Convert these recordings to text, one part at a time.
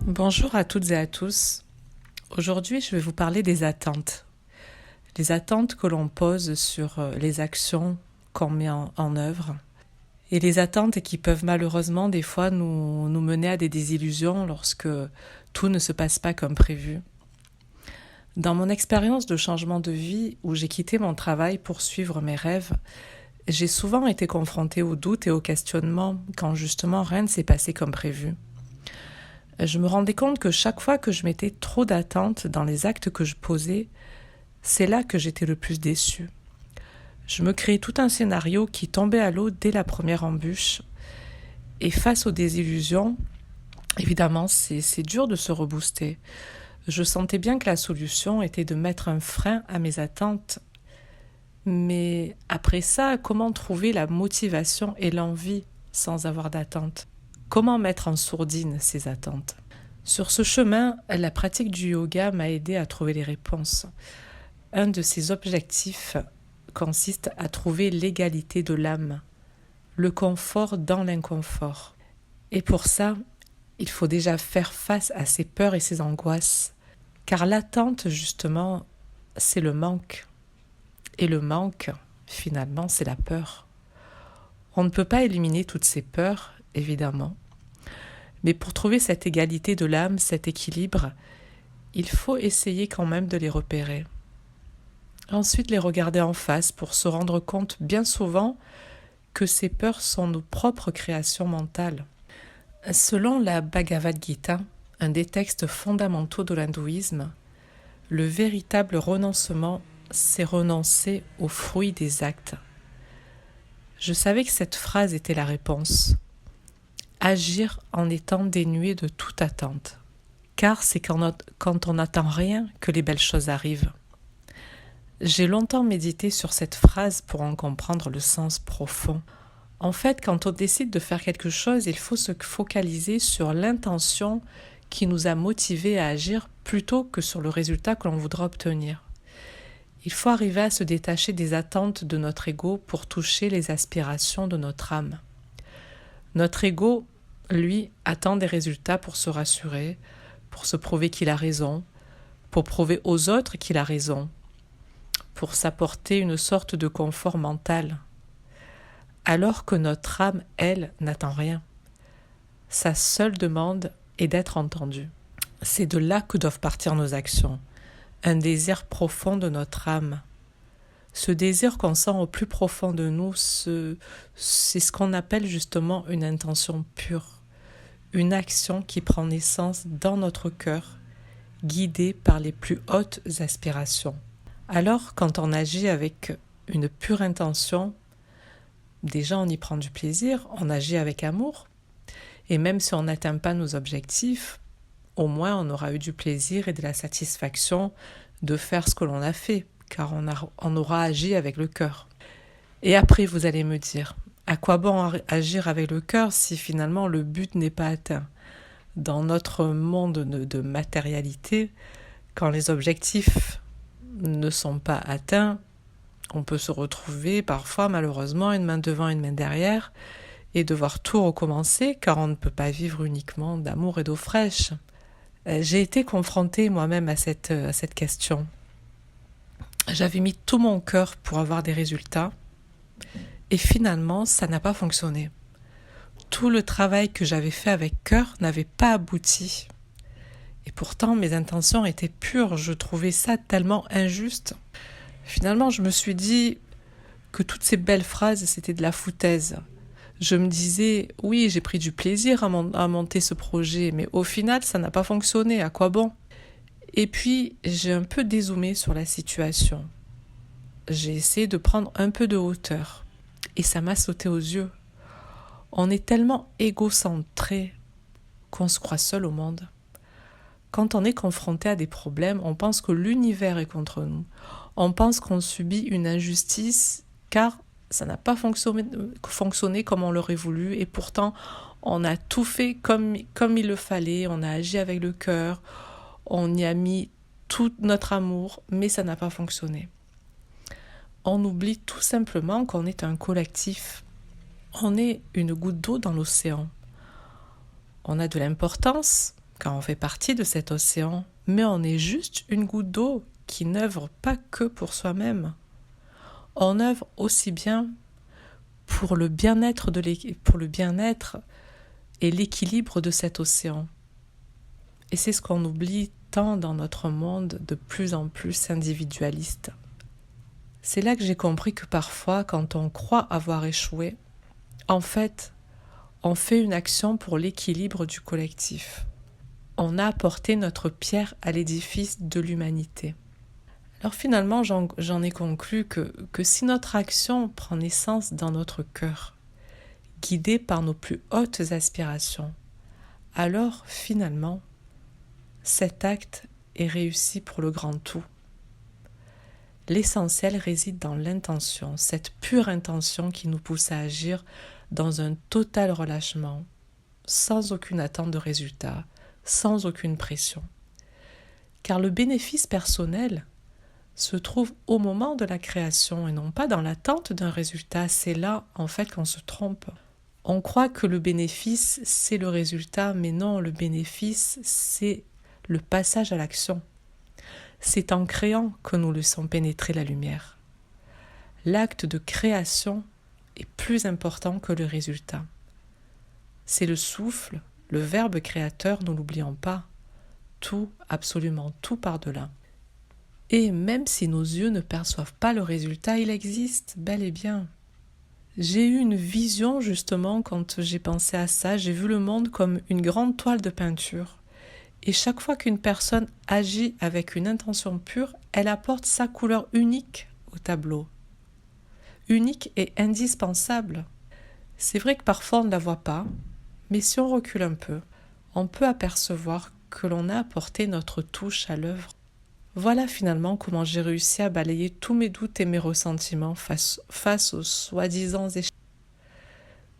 Bonjour à toutes et à tous. Aujourd'hui, je vais vous parler des attentes. Les attentes que l'on pose sur les actions qu'on met en œuvre. Et les attentes qui peuvent malheureusement des fois nous mener à des désillusions lorsque tout ne se passe pas comme prévu. Dans mon expérience de changement de vie où j'ai quitté mon travail pour suivre mes rêves, j'ai souvent été confrontée aux doutes et aux questionnements quand justement rien ne s'est passé comme prévu. Je me rendais compte que chaque fois que je mettais trop d'attentes dans les actes que je posais, c'est là que j'étais le plus déçue. Je me créais tout un scénario qui tombait à l'eau dès la première embûche. Et face aux désillusions, évidemment, c'est dur de se rebooster. Je sentais bien que la solution était de mettre un frein à mes attentes. Mais après ça, comment trouver la motivation et l'envie sans avoir d'attente ? Comment mettre en sourdine ces attentes ? Sur ce chemin, la pratique du yoga m'a aidé à trouver les réponses. Un de ses objectifs consiste à trouver l'égalité de l'âme, le confort dans l'inconfort. Et pour ça, il faut déjà faire face à ses peurs et ses angoisses. Car l'attente, justement, c'est le manque. Et le manque, finalement, c'est la peur. On ne peut pas éliminer toutes ces peurs, évidemment. Mais pour trouver cette égalité de l'âme, cet équilibre, il faut essayer quand même de les repérer. Ensuite, les regarder en face pour se rendre compte bien souvent que ces peurs sont nos propres créations mentales. Selon la Bhagavad Gita, un des textes fondamentaux de l'hindouisme, le véritable renoncement, c'est renoncer au fruit des actes. Je savais que cette phrase était la réponse. Agir en étant dénué de toute attente. Car c'est quand on n'attend rien que les belles choses arrivent. J'ai longtemps médité sur cette phrase pour en comprendre le sens profond. En fait, quand on décide de faire quelque chose, il faut se focaliser sur l'intention qui nous a motivés à agir plutôt que sur le résultat que l'on voudra obtenir. Il faut arriver à se détacher des attentes de notre ego pour toucher les aspirations de notre âme. Notre ego, lui, attend des résultats pour se rassurer, pour se prouver qu'il a raison, pour prouver aux autres qu'il a raison, pour s'apporter une sorte de confort mental. Alors que notre âme, elle, n'attend rien. Sa seule demande est d'être entendue. C'est de là que doivent partir nos actions, un désir profond de notre âme. Ce désir qu'on sent au plus profond de nous, c'est ce qu'on appelle justement une intention pure, une action qui prend naissance dans notre cœur, guidée par les plus hautes aspirations. Alors, quand on agit avec une pure intention, déjà on y prend du plaisir, on agit avec amour, et même si on n'atteint pas nos objectifs, au moins on aura eu du plaisir et de la satisfaction de faire ce que l'on a fait, car on aura agi avec le cœur. Et après, vous allez me dire, à quoi bon agir avec le cœur si finalement le but n'est pas atteint ? Dans notre monde de matérialité, quand les objectifs ne sont pas atteints, on peut se retrouver parfois malheureusement une main devant, une main derrière, et devoir tout recommencer, car on ne peut pas vivre uniquement d'amour et d'eau fraîche. J'ai été confrontée moi-même à cette question. J'avais mis tout mon cœur pour avoir des résultats et finalement, ça n'a pas fonctionné. Tout le travail que j'avais fait avec cœur n'avait pas abouti. Et pourtant, mes intentions étaient pures. Je trouvais ça tellement injuste. Finalement, je me suis dit que toutes ces belles phrases, c'était de la foutaise. Je me disais, oui, j'ai pris du plaisir à monter ce projet, mais au final, ça n'a pas fonctionné. À quoi bon ? Et puis, j'ai un peu dézoomé sur la situation. J'ai essayé de prendre un peu de hauteur. Et ça m'a sauté aux yeux. On est tellement égocentré qu'on se croit seul au monde. Quand on est confronté à des problèmes, on pense que l'univers est contre nous. On pense qu'on subit une injustice car ça n'a pas fonctionné comme on l'aurait voulu. Et pourtant, on a tout fait comme il le fallait. On a agi avec le cœur. On y a mis tout notre amour, mais ça n'a pas fonctionné. On oublie tout simplement qu'on est un collectif. On est une goutte d'eau dans l'océan. On a de l'importance, car on fait partie de cet océan, mais on est juste une goutte d'eau qui n'œuvre pas que pour soi-même. On œuvre aussi bien pour le bien-être et l'équilibre de cet océan. Et c'est ce qu'on oublie tant dans notre monde de plus en plus individualiste. C'est là que j'ai compris que parfois, quand on croit avoir échoué, en fait, on fait une action pour l'équilibre du collectif. On a apporté notre pierre à l'édifice de l'humanité. Alors finalement, j'en ai conclu que si notre action prend naissance dans notre cœur, guidée par nos plus hautes aspirations, alors finalement, cet acte est réussi pour le grand tout. L'essentiel réside dans l'intention, cette pure intention qui nous pousse à agir dans un total relâchement, sans aucune attente de résultat, sans aucune pression. Car le bénéfice personnel se trouve au moment de la création et non pas dans l'attente d'un résultat. C'est là, en fait, qu'on se trompe. On croit que le bénéfice, c'est le résultat, mais non, le bénéfice, c'est le passage à l'action. C'est en créant que nous laissons pénétrer la lumière. L'acte de création est plus important que le résultat. C'est le souffle, le verbe créateur, nous l'oublions pas. Tout, absolument tout par-delà. Et même si nos yeux ne perçoivent pas le résultat, il existe, bel et bien. J'ai eu une vision justement quand j'ai pensé à ça, j'ai vu le monde comme une grande toile de peinture. Et chaque fois qu'une personne agit avec une intention pure, elle apporte sa couleur unique au tableau. Unique et indispensable. C'est vrai que parfois on ne la voit pas, mais si on recule un peu, on peut apercevoir que l'on a apporté notre touche à l'œuvre. Voilà finalement comment j'ai réussi à balayer tous mes doutes et mes ressentiments face aux soi-disant échecs.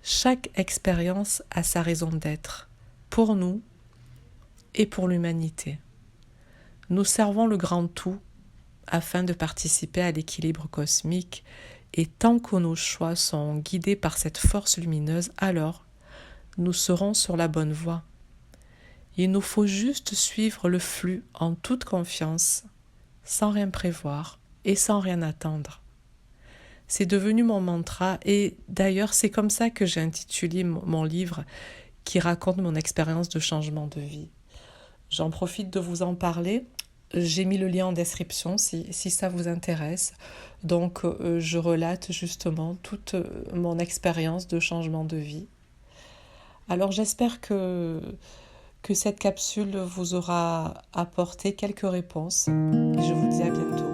Chaque expérience a sa raison d'être, pour nous et pour l'humanité. Nous servons le grand tout afin de participer à l'équilibre cosmique et tant que nos choix sont guidés par cette force lumineuse, alors nous serons sur la bonne voie. Il nous faut juste suivre le flux en toute confiance, sans rien prévoir et sans rien attendre. C'est devenu mon mantra et d'ailleurs c'est comme ça que j'ai intitulé mon livre qui raconte mon expérience de changement de vie. J'en profite de vous en parler. J'ai mis le lien en description si ça vous intéresse. Donc je relate justement toute mon expérience de changement de vie. Alors j'espère que cette capsule vous aura apporté quelques réponses et je vous dis à bientôt.